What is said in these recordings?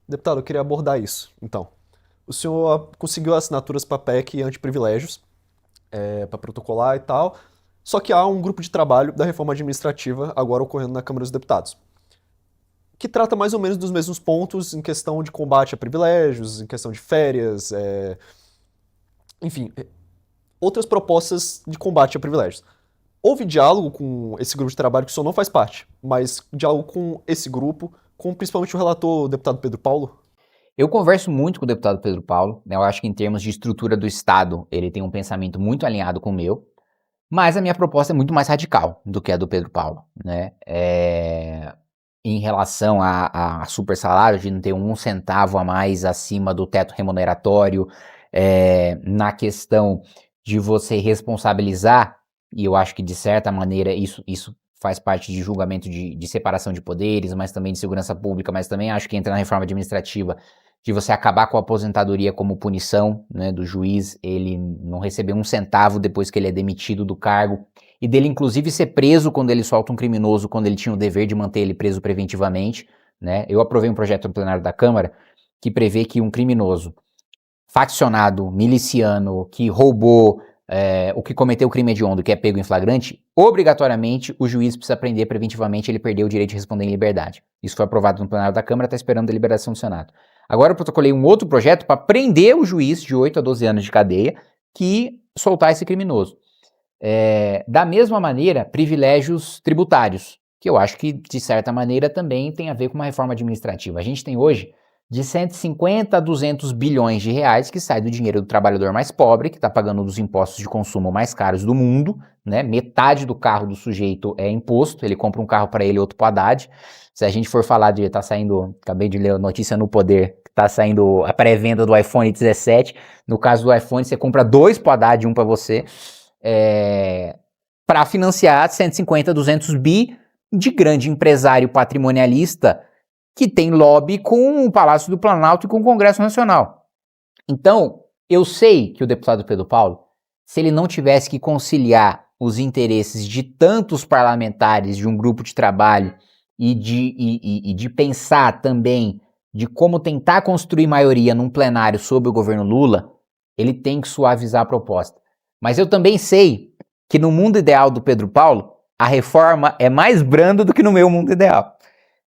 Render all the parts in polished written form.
Deputado, eu queria abordar isso. Então, o senhor conseguiu assinaturas para PEC antiprivilégios, para protocolar e tal, só que há um grupo de trabalho da reforma administrativa agora ocorrendo na Câmara dos Deputados, que trata mais ou menos dos mesmos pontos em questão de combate a privilégios, em questão de férias, enfim, outras propostas de combate a privilégios. Houve diálogo com esse grupo de trabalho que o senhor não faz parte, mas diálogo com esse grupo, com principalmente o relator, o deputado Pedro Paulo? Eu converso muito com o deputado Pedro Paulo, né? Eu acho que em termos de estrutura do Estado, ele tem um pensamento muito alinhado com o meu, mas a minha proposta é muito mais radical do que a do Pedro Paulo, né? Em relação a super salário, de não ter um centavo a mais acima do teto remuneratório, na questão de você responsabilizar, e eu acho que de certa maneira isso faz parte de julgamento de separação de poderes, mas também de segurança pública, mas também acho que entra na reforma administrativa, de você acabar com a aposentadoria como punição, né, do juiz, ele não receber um centavo depois que ele é demitido do cargo, e dele inclusive ser preso quando ele solta um criminoso, quando ele tinha o dever de manter ele preso preventivamente, né? Eu aprovei um projeto no plenário da Câmara que prevê que um criminoso faccionado, miliciano, que roubou, o que cometeu crime hediondo, que é pego em flagrante, obrigatoriamente o juiz precisa prender preventivamente, ele perdeu o direito de responder em liberdade. Isso foi aprovado no plenário da Câmara, está esperando a deliberação do Senado. Agora eu protocolei um outro projeto para prender o juiz de 8 a 12 anos de cadeia que soltar esse criminoso. Da mesma maneira, privilégios tributários, que eu acho que, de certa maneira, também tem a ver com uma reforma administrativa. A gente tem hoje de 150 a 200 bilhões de reais que sai do dinheiro do trabalhador mais pobre, que está pagando um dos impostos de consumo mais caros do mundo, né? Metade do carro do sujeito é imposto, ele compra um carro para ele e outro para o Haddad. Se a gente for falar de, tá saindo, acabei de ler a notícia no Poder, que tá saindo a pré-venda do iPhone 17, no caso do iPhone você compra dois para o Haddad e um para você, para financiar 150, 200 bi de grande empresário patrimonialista que tem lobby com o Palácio do Planalto e com o Congresso Nacional. Então, eu sei que o deputado Pedro Paulo, se ele não tivesse que conciliar os interesses de tantos parlamentares de um grupo de trabalho e de pensar também de como tentar construir maioria num plenário sobre o governo Lula, ele tem que suavizar a proposta. Mas eu também sei que no mundo ideal do Pedro Paulo, a reforma é mais branda do que no meu mundo ideal.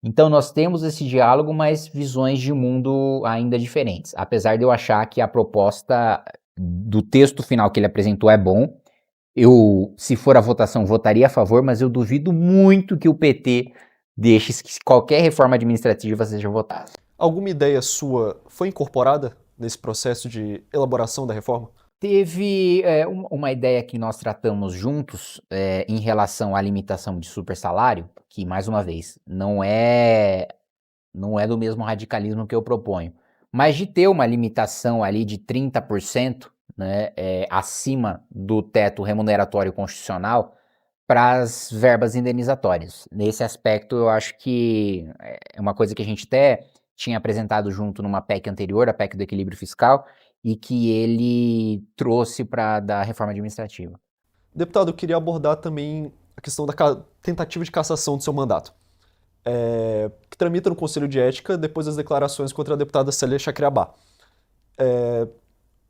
Então nós temos esse diálogo, mas visões de mundo ainda diferentes. Apesar de eu achar que a proposta do texto final que ele apresentou é bom, eu, se for a votação, votaria a favor, mas eu duvido muito que o PT deixe que qualquer reforma administrativa seja votada. Alguma ideia sua foi incorporada nesse processo de elaboração da reforma? Teve uma ideia que nós tratamos juntos em relação à limitação de super salário, que, mais uma vez, não é do mesmo radicalismo que eu proponho, mas de ter uma limitação ali de 30%, né, acima do teto remuneratório constitucional para as verbas indenizatórias. Nesse aspecto, eu acho que é uma coisa que a gente até tinha apresentado junto numa PEC anterior, a PEC do equilíbrio fiscal, e que ele trouxe para da reforma administrativa. Deputado, eu queria abordar também a questão da tentativa de cassação do seu mandato, que tramita no Conselho de Ética depois das declarações contra a deputada Célia Chacriabá.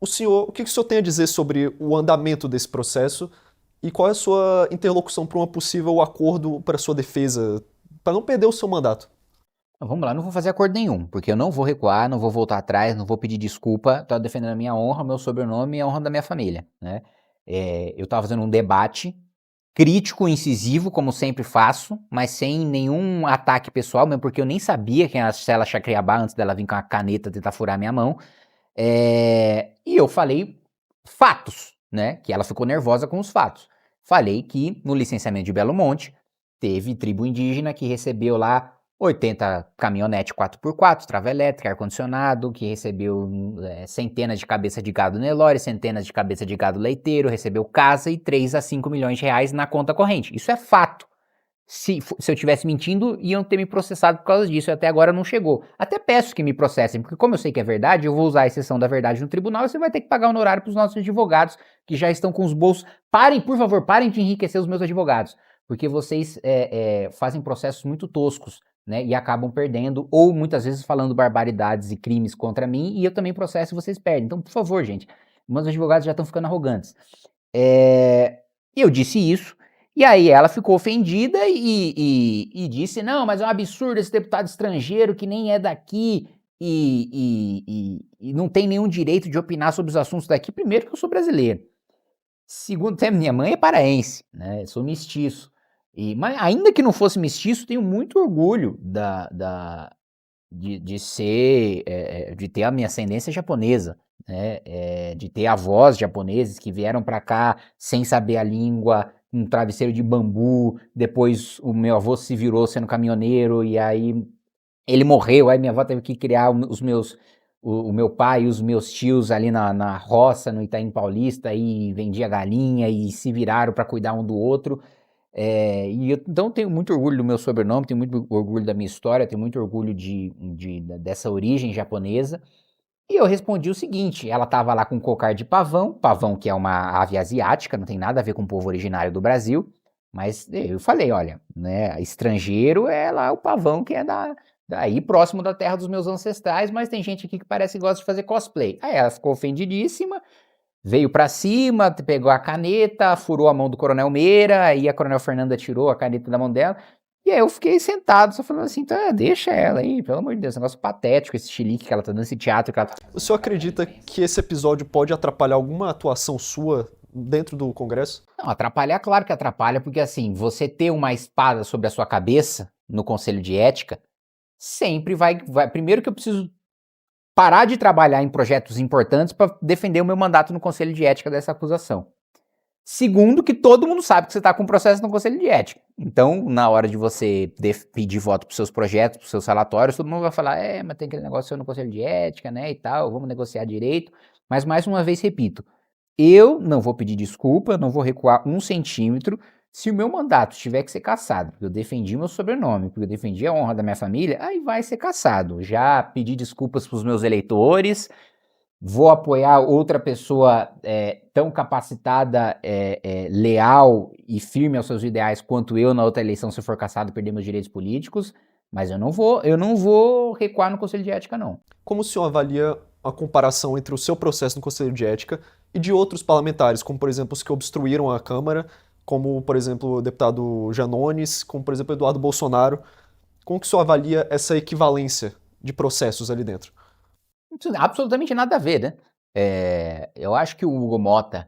O que o senhor tem a dizer sobre o andamento desse processo e qual é a sua interlocução para um possível acordo para sua defesa, para não perder o seu mandato? Então, vamos lá, não vou fazer acordo nenhum, porque eu não vou recuar, não vou voltar atrás, não vou pedir desculpa, estou defendendo a minha honra, meu sobrenome e a honra da minha família, né? Eu estava fazendo um debate crítico, incisivo, como sempre faço, mas sem nenhum ataque pessoal, mesmo porque eu nem sabia quem era a Célia Chacriabá antes dela vir com a caneta tentar furar minha mão. E eu falei fatos, né? Que ela ficou nervosa com os fatos. Falei que no licenciamento de Belo Monte teve tribo indígena que recebeu lá 80 caminhonete 4x4, trava elétrica, ar-condicionado, que recebeu centenas de cabeça de gado Nelore, centenas de cabeça de gado leiteiro, recebeu casa e 3 a 5 milhões de reais na conta corrente. Isso é fato. Se eu tivesse mentindo, iam ter me processado por causa disso, e até agora não chegou. Até peço que me processem, porque como eu sei que é verdade, eu vou usar a exceção da verdade no tribunal e você vai ter que pagar honorário para os nossos advogados, que já estão com os bolsos. Parem, por favor, parem de enriquecer os meus advogados, porque vocês fazem processos muito toscos, né, e acabam perdendo, ou muitas vezes falando barbaridades e crimes contra mim, e eu também processo e vocês perdem. Então, por favor, gente, meus advogados já estão ficando arrogantes. Eu disse isso, e aí ela ficou ofendida e disse, não, mas é um absurdo esse deputado estrangeiro que nem é daqui e não tem nenhum direito de opinar sobre os assuntos daqui. Primeiro que eu sou brasileiro. Segundo, até minha mãe é paraense, né? Eu sou mestiço. Mas ainda que não fosse mestiço, tenho muito orgulho de ter a minha ascendência japonesa, né? De ter avós japoneses que vieram para cá sem saber a língua, um travesseiro de bambu. Depois o meu avô se virou sendo caminhoneiro e aí ele morreu. Aí minha avó teve que criar o meu pai e os meus tios ali na roça, no Itaim Paulista, e vendia galinha e se viraram para cuidar um do outro. Então tenho muito orgulho do meu sobrenome, tenho muito orgulho da minha história, tenho muito orgulho dessa origem japonesa. E eu respondi o seguinte: ela estava lá com um cocar de pavão, pavão que é uma ave asiática, não tem nada a ver com o povo originário do Brasil, mas eu falei, olha, né, estrangeiro é lá o pavão que é daí próximo da terra dos meus ancestrais, mas tem gente aqui que parece que gosta de fazer cosplay. Aí ela ficou ofendidíssima, veio pra cima, pegou a caneta, furou a mão do Coronel Meira, aí a Coronel Fernanda tirou a caneta da mão dela, e aí eu fiquei sentado, só falando assim, então deixa ela aí, pelo amor de Deus, negócio patético, esse chilique que ela tá dando, esse teatro que ela tá... O senhor acredita que esse episódio pode atrapalhar alguma atuação sua dentro do Congresso? Não, atrapalhar, claro que atrapalha, porque assim, você ter uma espada sobre a sua cabeça no Conselho de Ética, sempre vai... Primeiro que eu preciso parar de trabalhar em projetos importantes para defender o meu mandato no Conselho de Ética dessa acusação. Segundo, que todo mundo sabe que você está com um processo no Conselho de Ética. Então, na hora de você pedir voto para seus projetos, para seus relatórios, todo mundo vai falar, mas tem aquele negócio no Conselho de Ética, né, e tal, vamos negociar direito. Mas, mais uma vez, repito, eu não vou pedir desculpa, não vou recuar 1 centímetro. Se o meu mandato tiver que ser cassado, porque eu defendi meu sobrenome, porque eu defendi a honra da minha família, aí vai ser cassado. Já pedi desculpas para os meus eleitores, vou apoiar outra pessoa tão capacitada, leal e firme aos seus ideais quanto eu na outra eleição, se for cassado, perder meus direitos políticos, mas eu não vou recuar no Conselho de Ética, não. Como o senhor avalia a comparação entre o seu processo no Conselho de Ética e de outros parlamentares, como, por exemplo, os que obstruíram a Câmara, como, por exemplo, o deputado Janones, como, por exemplo, Eduardo Bolsonaro? Como que o senhor avalia essa equivalência de processos ali dentro? Absolutamente nada a ver, né? Eu acho que o Hugo Mota,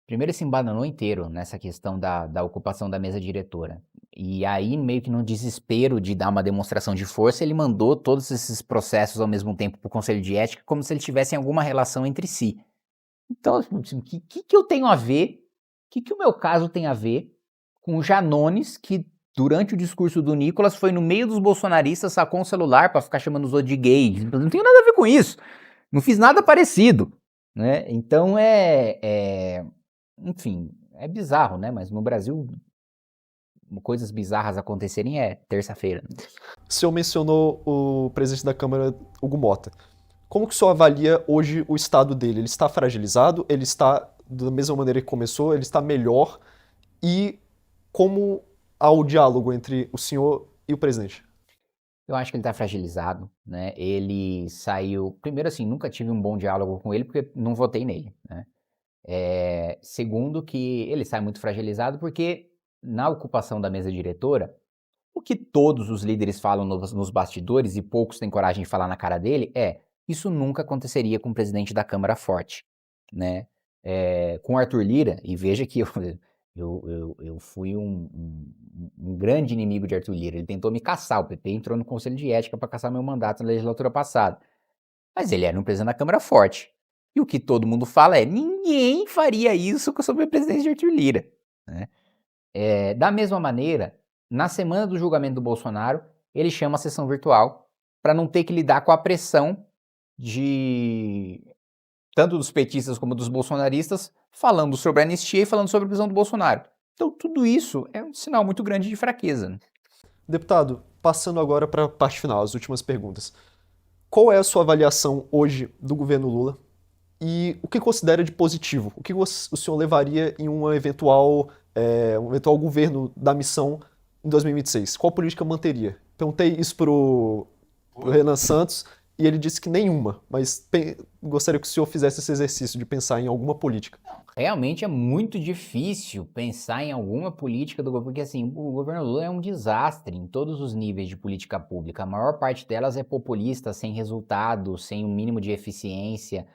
primeiro, ele se embananou inteiro nessa questão da ocupação da mesa diretora. E aí, meio que no desespero de dar uma demonstração de força, ele mandou todos esses processos ao mesmo tempo para o Conselho de Ética, como se eles tivessem alguma relação entre si. Então, assim, o que eu tenho a ver, o que o meu caso tem a ver com o Janones, que durante o discurso do Nicolas foi no meio dos bolsonaristas, sacou um celular para ficar chamando os outros de gay. Não tem nada a ver com isso. Não fiz nada parecido, né? Então enfim, é bizarro, né? Mas no Brasil, coisas bizarras acontecerem é terça-feira. O senhor mencionou o presidente da Câmara, Hugo Mota. Como que o senhor avalia hoje o estado dele? Ele está fragilizado? Ele está da mesma maneira que começou? Ele está melhor? E como há o diálogo entre o senhor e o presidente? Eu acho que ele tá fragilizado, né? Ele saiu... Primeiro, assim, nunca tive um bom diálogo com ele porque não votei nele, né? Segundo, que ele sai muito fragilizado porque na ocupação da mesa diretora, o que todos os líderes falam nos bastidores e poucos têm coragem de falar na cara dele isso nunca aconteceria com o presidente da Câmara forte, né? Com o Arthur Lira, e veja que eu fui um grande inimigo de Arthur Lira, ele tentou me caçar, o PP entrou no Conselho de Ética para caçar meu mandato na legislatura passada, mas ele era um presidente da Câmara forte. E o que todo mundo fala ninguém faria isso sob a presidência de Arthur Lira, né? Da mesma maneira, na semana do julgamento do Bolsonaro, ele chama a sessão virtual para não ter que lidar com a pressão de tanto dos petistas como dos bolsonaristas falando sobre a anistia e falando sobre a prisão do Bolsonaro. Então tudo isso é um sinal muito grande de fraqueza, né? Deputado, passando agora para a parte final, as últimas perguntas. Qual é a sua avaliação hoje do governo Lula? E o que considera de positivo? O que o senhor levaria em um eventual governo da missão em 2026? Qual política manteria? Perguntei isso pro Renan Santos e ele disse que nenhuma, mas gostaria que o senhor fizesse esse exercício de pensar em alguma política. Realmente é muito difícil pensar em alguma política do governo, porque assim, o governo Lula é um desastre em todos os níveis de política pública. A maior parte delas é populista, sem resultado, sem um mínimo de eficiência.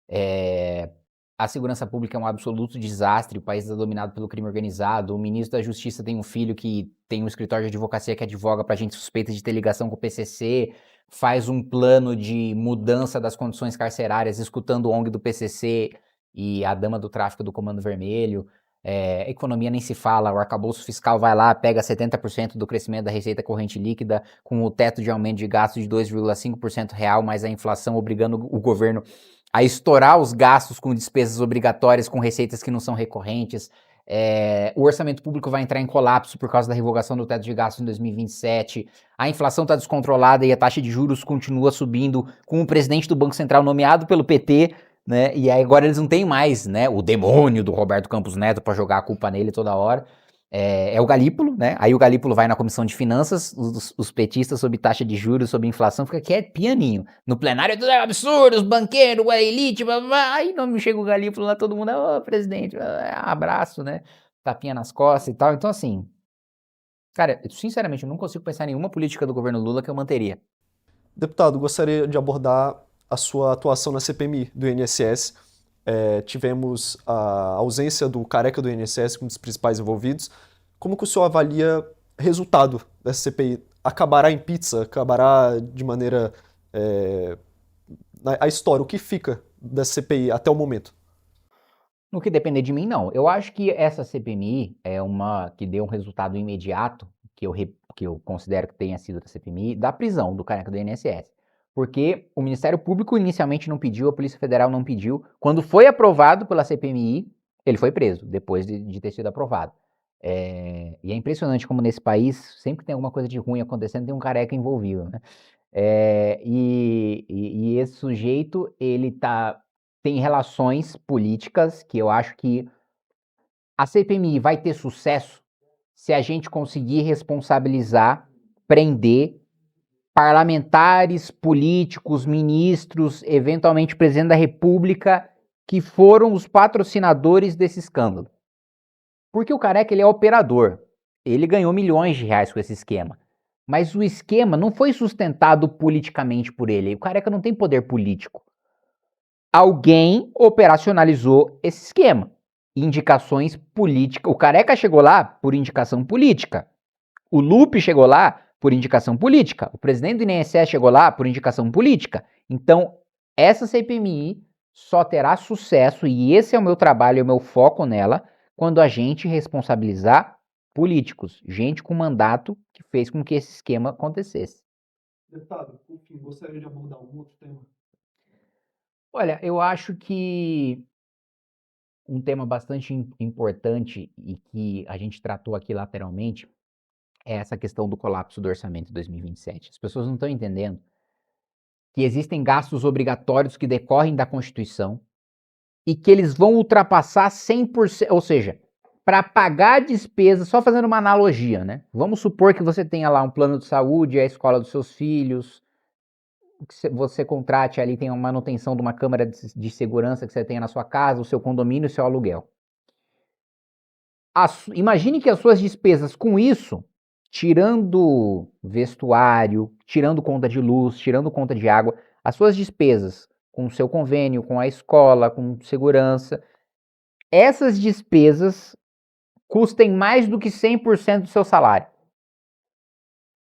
É, A segurança pública é um absoluto desastre, o país é dominado pelo crime organizado, o ministro da Justiça tem um filho que tem um escritório de advocacia que advoga pra gente suspeita de ter ligação com o PCC, faz um plano de mudança das condições carcerárias escutando o ONG do PCC e a dama do tráfico do Comando Vermelho. Economia nem se fala, o arcabouço fiscal vai lá, pega 70% do crescimento da receita corrente líquida, com o teto de aumento de gastos de 2,5% real, mais a inflação obrigando o governo a estourar os gastos com despesas obrigatórias, com receitas que não são recorrentes. O orçamento público vai entrar em colapso por causa da revogação do teto de gastos em 2027. A inflação está descontrolada e a taxa de juros continua subindo com o presidente do Banco Central nomeado pelo PT, né? E aí agora eles não têm mais, né, o demônio do Roberto Campos Neto para jogar a culpa nele toda hora. É o Galípolo, né? Aí o Galípolo vai na comissão de finanças, os petistas sob taxa de juros, sob inflação, fica quieto, pianinho. No plenário tudo é absurdo, os banqueiros, a elite, blá, blá, blá. Aí não chega o Galípolo lá, todo mundo, ô presidente, abraço, né? Tapinha nas costas e tal. Então assim, cara, sinceramente, eu não consigo pensar em nenhuma política do governo Lula que eu manteria. Deputado, gostaria de abordar a sua atuação na CPMI do INSS. Tivemos a ausência do careca do INSS como um dos principais envolvidos. Como que o senhor avalia resultado dessa CPI? Acabará em pizza? Acabará de maneira... a história, o que fica dessa CPI até o momento? No que depender de mim, não. Eu acho que essa CPMI é uma que deu um resultado imediato, que eu considero que tenha sido da CPMI, da prisão do careca do INSS. Porque o Ministério Público inicialmente não pediu, a Polícia Federal não pediu. Quando foi aprovado pela CPMI, ele foi preso, depois de ter sido aprovado. E é impressionante como nesse país, sempre que tem alguma coisa de ruim acontecendo, tem um careca envolvido, né? E esse sujeito, tem relações políticas que eu acho que a CPMI vai ter sucesso se a gente conseguir responsabilizar, prender parlamentares, políticos, ministros, eventualmente presidente da República, que foram os patrocinadores desse escândalo. Porque o careca, ele é operador. Ele ganhou milhões de reais com esse esquema. Mas o esquema não foi sustentado politicamente por ele. O careca não tem poder político. Alguém operacionalizou esse esquema. Indicações políticas. O careca chegou lá por indicação política. O Lupe chegou lá por indicação política. O presidente do INSS chegou lá por indicação política. Então, essa CPMI só terá sucesso, e esse é o meu trabalho, é o meu foco nela, quando a gente responsabilizar políticos, gente com mandato que fez com que esse esquema acontecesse. Deputado, por fim, gostaria de abordar um outro tema. Olha, eu acho que um tema bastante importante e que a gente tratou aqui lateralmente é essa questão do colapso do orçamento de 2027. As pessoas não estão entendendo que existem gastos obrigatórios que decorrem da Constituição e que eles vão ultrapassar 100%, ou seja, para pagar despesas, só fazendo uma analogia, né? Vamos supor que você tenha lá um plano de saúde, a escola dos seus filhos, que você contrate ali, tem uma manutenção de uma câmara de segurança que você tenha na sua casa, o seu condomínio, o seu aluguel. Imagine que as suas despesas com isso, tirando vestuário, tirando conta de luz, tirando conta de água, as suas despesas com o seu convênio, com a escola, com segurança, essas despesas custem mais do que 100% do seu salário.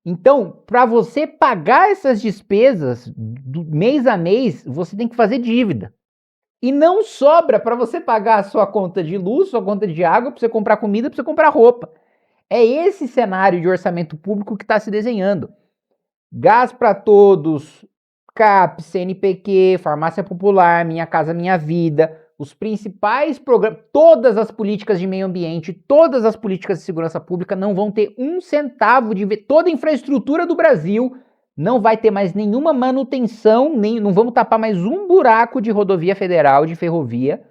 Então, para você pagar essas despesas do mês a mês, você tem que fazer dívida. E não sobra para você pagar a sua conta de luz, sua conta de água, para você comprar comida, para você comprar roupa. É esse cenário de orçamento público que está se desenhando. Gás para todos, CAP, CNPq, Farmácia Popular, Minha Casa Minha Vida, os principais programas, todas as políticas de meio ambiente, todas as políticas de segurança pública não vão ter um centavo de... Toda a infraestrutura do Brasil não vai ter mais nenhuma manutenção, não vamos tapar mais um buraco de rodovia federal, de ferrovia,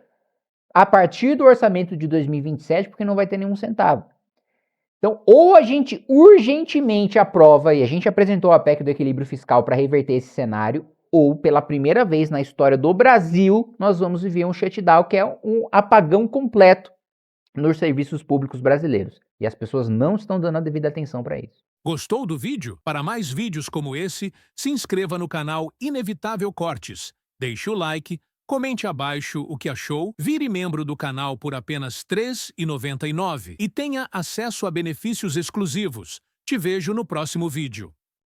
a partir do orçamento de 2027, porque não vai ter nenhum centavo. Então, ou a gente urgentemente aprova, e a gente apresentou a PEC do equilíbrio fiscal para reverter esse cenário, ou pela primeira vez na história do Brasil, nós vamos viver um shutdown, que é um apagão completo nos serviços públicos brasileiros. E as pessoas não estão dando a devida atenção para isso. Gostou do vídeo? Para mais vídeos como esse, se inscreva no canal Inevitável Cortes, deixe o like, comente abaixo o que achou, vire membro do canal por apenas R$ 3,99 e tenha acesso a benefícios exclusivos. Te vejo no próximo vídeo.